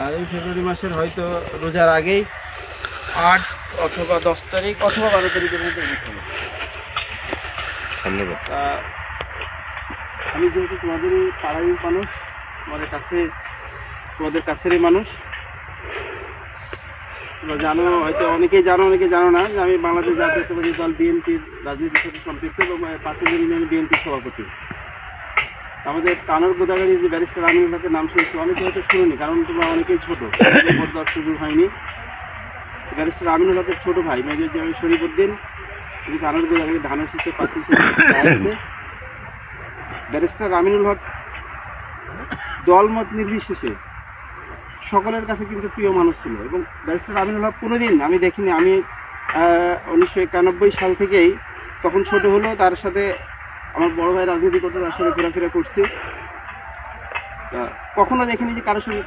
আর এই ফেব্রুয়ারি মাসের হয়তো রোজার আগেই 8 অথবা 10 তারিখ অথবা 12 তারিখের মধ্যে ভোট হবে। তা আমি যেহেতু তোমাদেরই পাড়ারই মানুষ, তোমাদের কাছেরই মানুষ, তোমরা জানো, হয়তো অনেকেই জানো অনেকে জানো না যে আমি বাংলাদেশ জাতীয়তাবাদী দল বিএনপির রাজনীতির সাথে সম্পৃক্ত এবং পাঁচজন ইউনিয়ন বিএনপির সভাপতি। আমাদের কানর গোদাগাড়ি যে ব্যারিস্টার আমিনুল হকের নাম শুনেছি, অনেকে হয়তো শুনুনি, কারণ তোমরা অনেকেই ছোট, ভোট দেওয়ার সুযোগ হয়নি। ব্যারিস্টার আমিনুল হকের ছোট ভাই মেজর জেনারেল শরীফউদ্দিন, তিনি কানর গোদাগাড়ি ধানের শীষে প্রার্থী হিসেবে দাঁড়িয়েছে। ব্যারিস্টার আমিনুল হক দলমত নির্বিশেষে সকলের কাছে কিন্তু প্রিয় মানুষ ছিল এবং ব্যারিস্টার আমিনুল হক কোনোদিন আমি দেখিনি। আমি 1991 সাল থেকেই, তখন ছোট হলেও তার সাথে আমার বড় ভাই রাজনীতি করতে তার সাথে ঘোরাফেরা করছি, কখনো দেখিনি যে কারোর সঙ্গে